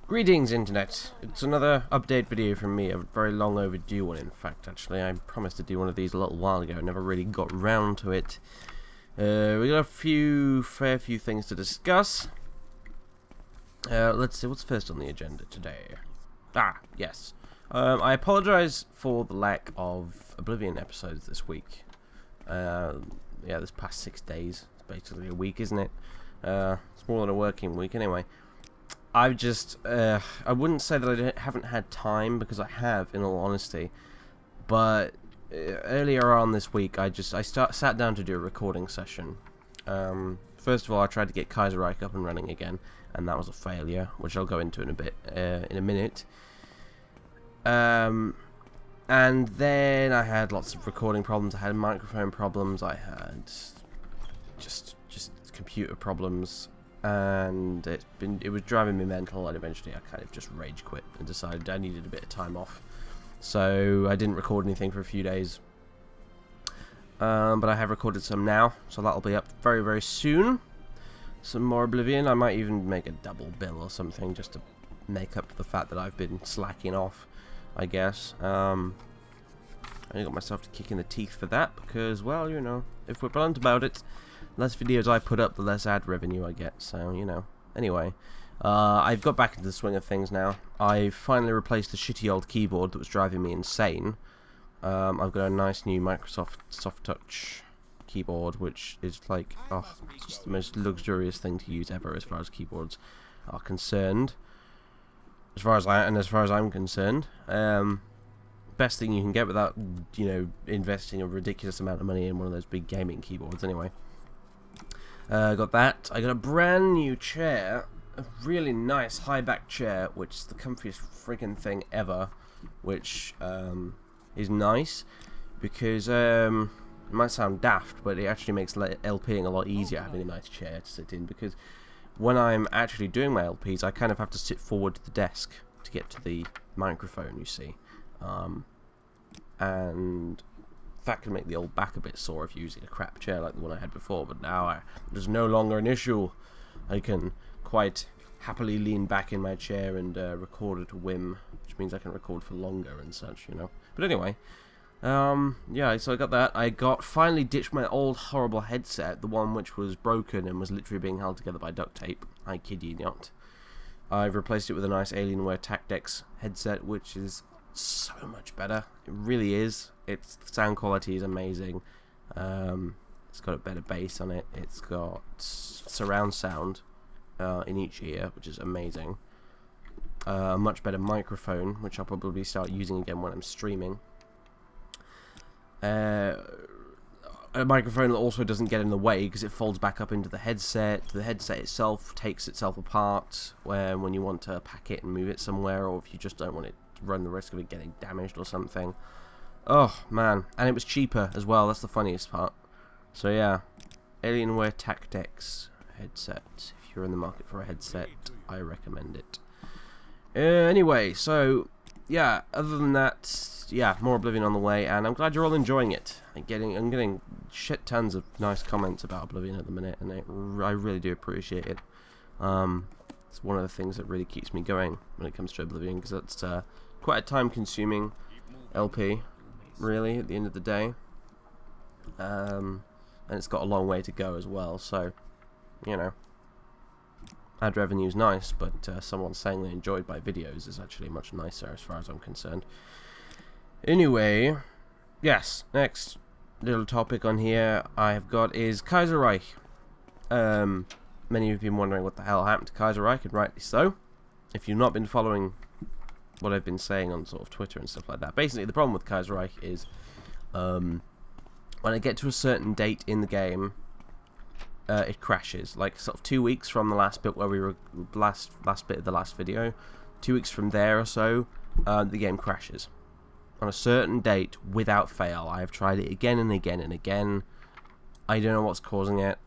Greetings, Internet. It's another update video from me, a very long overdue one, in fact, actually. I promised to do one of these a little while ago, never really got round to it. We got a fair few things to discuss. Let's see, what's first on the agenda today? Yes. I apologise for the lack of Oblivion episodes this week. Yeah, this past 6 days. It's basically a week, isn't it? It's more than a working week, anyway. I've just, I wouldn't say that I haven't had time, because I have, in all honesty, but earlier on this week, I sat down to do a recording session. First of all, I tried to get Kaiserreich up and running again, and that was a failure, which I'll go into in a minute. And then I had lots of recording problems, I had microphone problems, I had just computer problems. And it was driving me mental, and eventually I kind of just rage quit and decided I needed a bit of time off. So I didn't record anything for a few days. But I have recorded some now, so that'll be up very, very soon. Some more Oblivion. I might even make a double bill or something just to make up for the fact that I've been slacking off, I guess. I got myself to kick in the teeth for that because, well, you know, if we're blunt about it, less videos I put up, the less ad revenue I get, so, you know. Anyway, I've got back into the swing of things now. I've finally replaced the shitty old keyboard that was driving me insane. I've got a nice new Microsoft Soft Touch keyboard, which is like, oh, it's just the most luxurious thing to use ever as far as keyboards are concerned. As far as I'm concerned. Best thing you can get without, you know, investing a ridiculous amount of money in one of those big gaming keyboards, anyway. Got that. I got a brand new chair, a really nice high back chair, which is the comfiest freaking thing ever, which is nice because it might sound daft, but it actually makes LPing a lot easier having a nice chair to sit in, because when I'm actually doing my LPs, I kind of have to sit forward to the desk to get to the microphone, you see, and that can make the old back a bit sore if you're using a crap chair like the one I had before, but now there's no longer an issue. I can quite happily lean back in my chair and record at a whim, which means I can record for longer and such, you know. But anyway, yeah, so I got that. I finally ditched my old horrible headset, the one which was broken and was literally being held together by duct tape. I kid you not. I've replaced it with a nice Alienware Tactics headset, which is so much better. It really is. The sound quality is amazing. It's got a better bass on it. It's got surround sound in each ear, which is amazing. A much better microphone, which I'll probably start using again when I'm streaming. A microphone that also doesn't get in the way because it folds back up into the headset. The headset itself takes itself apart when you want to pack it and move it somewhere, or if you just don't want it to run the risk of it getting damaged or something. Oh man, and it was cheaper as well. That's the funniest part. So yeah, Alienware Tactics headset. If you're in the market for a headset, I recommend it. Anyway, so yeah, other than that, yeah, more Oblivion on the way, and I'm glad you're all enjoying it. I'm getting shit tons of nice comments about Oblivion at the minute, and I really do appreciate it. It's one of the things that really keeps me going when it comes to Oblivion, because it's quite a time-consuming LP, really, at the end of the day. And it's got a long way to go as well, so, you know, ad revenue's nice, but someone saying they enjoyed my videos is actually much nicer as far as I'm concerned. Anyway, yes, next little topic on here I have got is Kaiserreich. Many of you have been wondering what the hell happened to Kaiserreich, and rightly so. If you've not been following what I've been saying on sort of Twitter and stuff like that, basically the problem with Kaiserreich is when I get to a certain date in the game, it crashes. Like sort of 2 weeks from the last bit where we were last bit of the last video, 2 weeks from there or so, the game crashes on a certain date without fail. I have tried it again and again and again. I don't know what's causing it.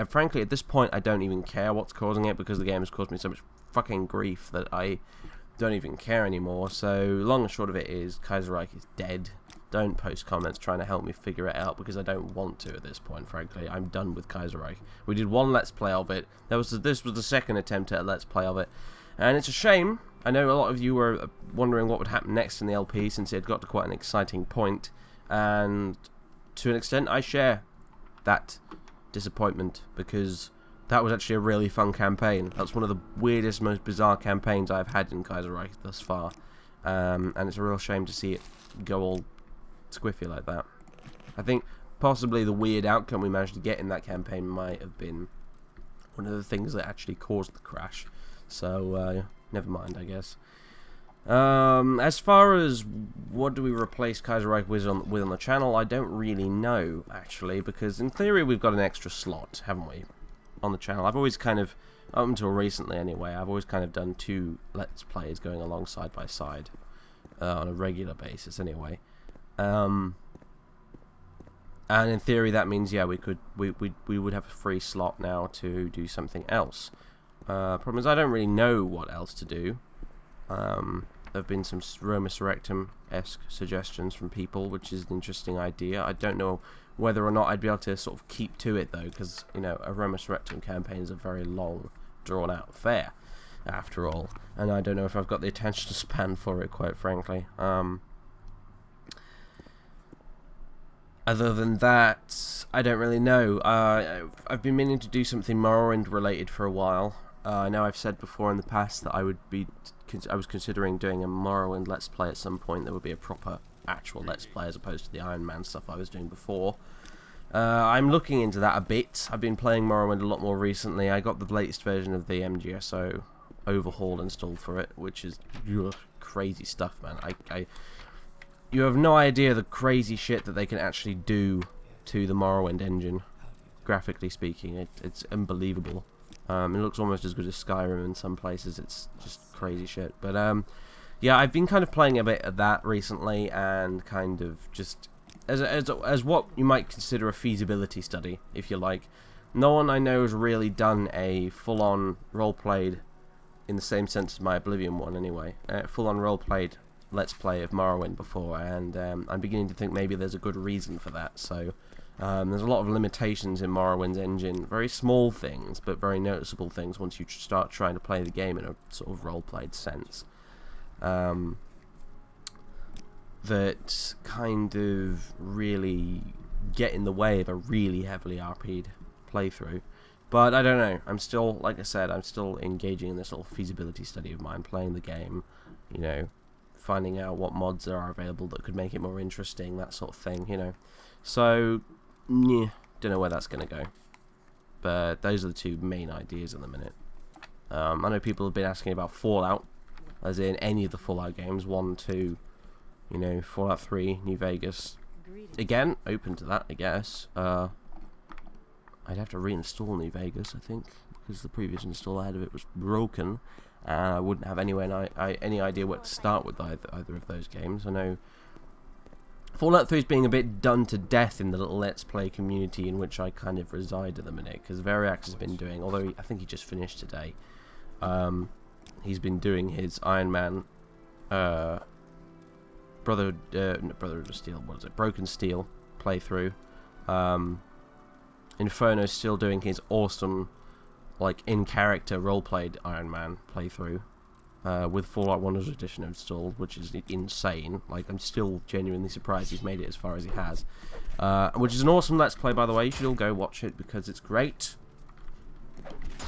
Frankly, at this point, I don't even care what's causing it, because the game has caused me so much fucking grief that I don't even care anymore. So long and short of it is, Kaiserreich is dead. Don't post comments trying to help me figure it out, because I don't want to at this point, frankly. I'm done with Kaiserreich. We did one Let's Play of it. This was the second attempt at a Let's Play of it, And it's a shame. I know a lot of you were wondering what would happen next in the LP, since it had got to quite an exciting point, and to an extent I share that disappointment, because that was actually a really fun campaign. That's one of the weirdest, most bizarre campaigns I've had in Kaiserreich thus far, and it's a real shame to see it go all squiffy like that. I think possibly the weird outcome we managed to get in that campaign might have been one of the things that actually caused the crash, so never mind, I guess. As far as what do we replace Kaiserreich with on the channel, I don't really know, actually, because in theory we've got an extra slot, haven't we, on the channel. I've always kind of, up until recently anyway, I've always kind of done 2 Let's Plays going along side by side, on a regular basis anyway. And in theory that means, yeah, we would have a free slot now to do something else. Problem is I don't really know what else to do. There have been some Roma Surrectum-esque suggestions from people, which is an interesting idea. I don't know whether or not I'd be able to sort of keep to it, though, because, you know, a Roma Surrectum campaign is a very long, drawn-out affair, after all. And I don't know if I've got the attention span for it, quite frankly. Other than that, I don't really know. I've been meaning to do something Morrowind-related for a while. I know I've said before in the past that I was considering doing a Morrowind Let's Play at some point. There would be a proper, actual Let's Play as opposed to the Iron Man stuff I was doing before. I'm looking into that a bit. I've been playing Morrowind a lot more recently. I got the latest version of the MGSO overhaul installed for it, which is crazy stuff, man. You have no idea the crazy shit that they can actually do to the Morrowind engine, graphically speaking. It's unbelievable. It looks almost as good as Skyrim in some places. It's just crazy shit. But yeah, I've been kind of playing a bit of that recently, and kind of just as what you might consider a feasibility study, if you like. No one I know has really done a full-on role-played, in the same sense as my Oblivion one anyway, full-on role-played Let's Play of Morrowind before, and I'm beginning to think maybe there's a good reason for that. So there's a lot of limitations in Morrowind's engine, very small things, but very noticeable things once you start trying to play the game in a sort of role-played sense. That kind of really get in the way of a really heavily RP'd playthrough. But I don't know, I'm still, like I said, I'm still engaging in this little feasibility study of mine, playing the game, you know, finding out what mods there are available that could make it more interesting, that sort of thing, you know. So, yeah, don't know where that's going to go. But those are the 2 main ideas at the minute. I know people have been asking about Fallout, as in any of the Fallout games, 1, 2, you know, Fallout 3, New Vegas. Again, open to that, I guess. I'd have to reinstall New Vegas, I think, because the previous install I had of it was broken. I wouldn't have any idea where to start with either of those games. I know Fallout 3 is being a bit done to death in the little Let's Play community in which I kind of reside at the minute, because Variax has been doing, although I think he just finished today, he's been doing his Iron Man Brotherhood of Steel, what is it, Broken Steel playthrough. Inferno's still doing his awesome, like, in-character role-played Iron Man playthrough, with Fallout 1 Edition installed, which is insane. Like, I'm still genuinely surprised he's made it as far as he has. Which is an awesome Let's Play, by the way. You should all go watch it, because it's great.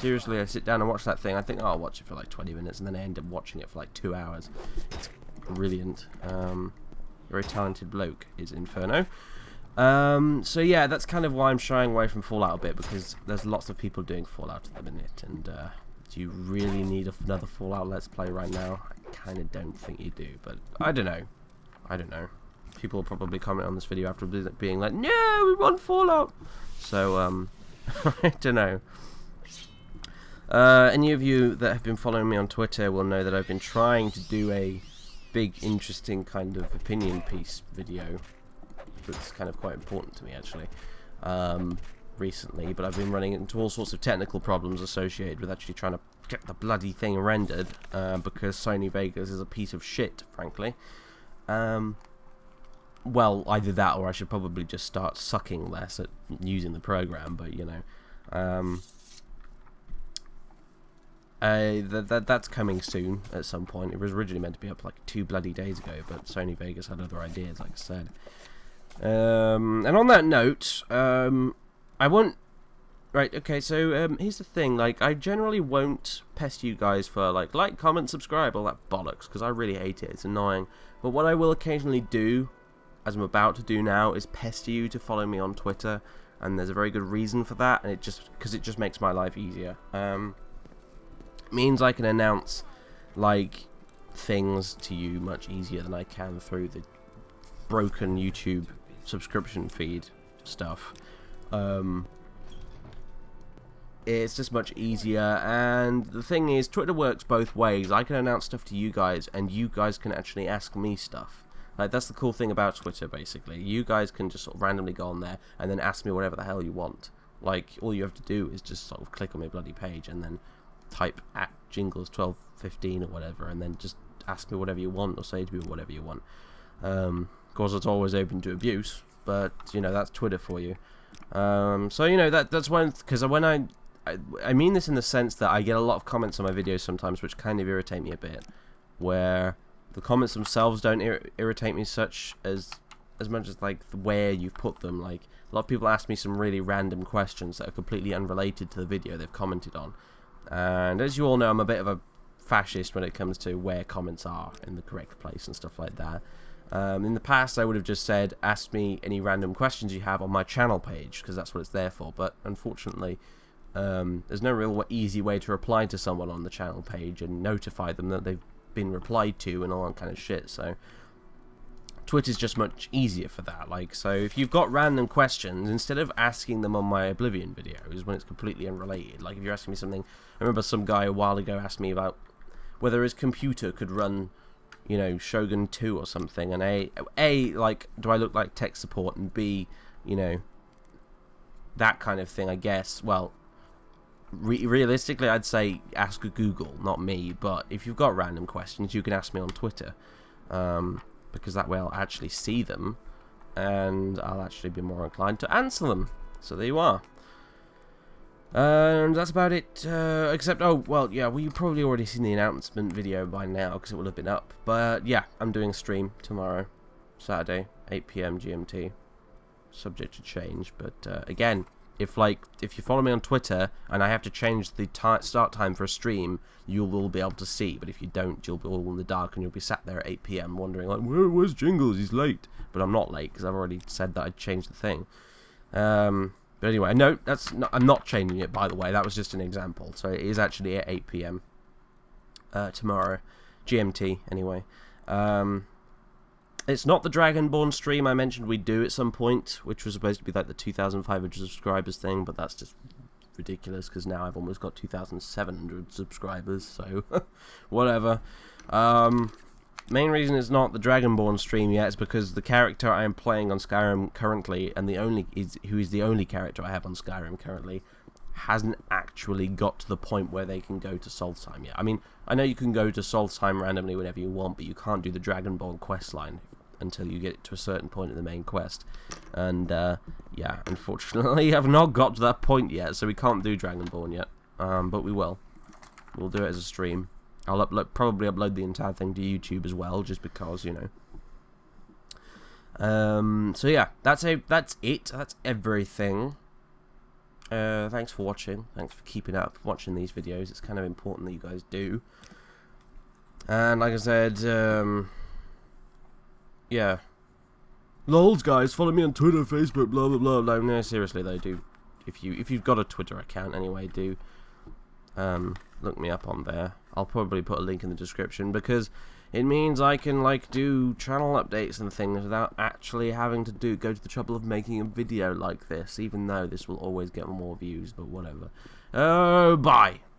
Seriously, I sit down and watch that thing. I think, oh, I'll watch it for like 20 minutes, and then I end up watching it for like 2 hours. It's brilliant. Very talented bloke is Inferno. So yeah, that's kind of why I'm shying away from Fallout a bit, because there's lots of people doing Fallout at the minute, and do you really need another Fallout Let's Play right now? I kind of don't think you do, but I don't know. I don't know. People will probably comment on this video after being like, no, we want Fallout! So, I don't know. Any of you that have been following me on Twitter will know that I've been trying to do a big, interesting kind of opinion piece video that's kind of quite important to me, actually, recently, but I've been running into all sorts of technical problems associated with actually trying to get the bloody thing rendered, because Sony Vegas is a piece of shit, frankly. Well, either that, or I should probably just start sucking less at using the program, but, you know, That's coming soon at some point. It was originally meant to be up like 2 bloody days ago, but Sony Vegas had other ideas, like I said. And on that note, I won't... Right, okay, so here's the thing, like, I generally won't pest you guys for, like, comment, subscribe, all that bollocks, because I really hate it, it's annoying. But what I will occasionally do, as I'm about to do now, is pester you to follow me on Twitter, and there's a very good reason for that, and because it just makes my life easier. It means I can announce, like, things to you much easier than I can through the broken YouTube subscription feed stuff. It's just much easier, and the thing is, Twitter works both ways. I can announce stuff to you guys, and you guys can actually ask me stuff. Like, that's the cool thing about Twitter, basically. You guys can just sort of randomly go on there, and then ask me whatever the hell you want. Like, all you have to do is just sort of click on my bloody page, and then type at Jingles1215 or whatever, and then just ask me whatever you want, or say to me whatever you want. Of course, it's always open to abuse, but, you know, that's Twitter for you. So, you know, that's when, because when I mean this in the sense that I get a lot of comments on my videos sometimes which kind of irritate me a bit, where the comments themselves don't irritate me as much as like where you've put them. Like, a lot of people ask me some really random questions that are completely unrelated to the video they've commented on, and as you all know, I'm a bit of a fascist when it comes to where comments are in the correct place and stuff like that. In the past, I would have just said, ask me any random questions you have on my channel page, because that's what it's there for, but unfortunately, there's no real easy way to reply to someone on the channel page and notify them that they've been replied to and all that kind of shit, so Twitter's just much easier for that. Like, so if you've got random questions, instead of asking them on my Oblivion videos when it's completely unrelated, like if you're asking me something, I remember some guy a while ago asked me about whether his computer could run, you know, Shogun 2 or something, and A, like, do I look like tech support, and B, you know, that kind of thing, I guess. Well, realistically, I'd say ask Google, not me, but if you've got random questions, you can ask me on Twitter, because that way I'll actually see them, and I'll actually be more inclined to answer them. So there you are. And that's about it, except, oh, well, yeah, well, you've probably already seen the announcement video by now, because it will have been up, but, yeah, I'm doing a stream tomorrow, Saturday, 8 PM GMT, subject to change, but, again, if you follow me on Twitter, and I have to change the start time for a stream, you will be able to see, but if you don't, you'll be all in the dark, and you'll be sat there at 8 PM wondering, like, where's Jingles, he's late, but I'm not late, because I've already said that I'd changed the thing. But anyway, no, I'm not changing it, by the way. That was just an example. So it is actually at 8 PM tomorrow, GMT. Anyway, it's not the Dragonborn stream I mentioned we'd do at some point, which was supposed to be like the 2,500 subscribers thing, but that's just ridiculous because now I've almost got 2,700 subscribers. So whatever. Main reason it's not the Dragonborn stream yet is because the character I am playing on Skyrim currently, and who is the only character I have on Skyrim currently, hasn't actually got to the point where they can go to Solstheim yet. I mean, I know you can go to Solstheim randomly whenever you want, but you can't do the Dragonborn questline until you get to a certain point in the main quest. And, yeah, unfortunately, I've not got to that point yet, so we can't do Dragonborn yet. But we will. We'll do it as a stream. I'll probably upload the entire thing to YouTube as well, just because, you know. So yeah, that's it. That's everything. Thanks for watching. Thanks for keeping up, watching these videos. It's kind of important that you guys do. And like I said, yeah. Lols, guys, follow me on Twitter, Facebook, blah blah blah. No, seriously though, do if you've got a Twitter account anyway, do look me up on there. I'll probably put a link in the description because it means I can like do channel updates and things without actually having to go to the trouble of making a video like this, even though this will always get more views, but whatever. Oh, bye.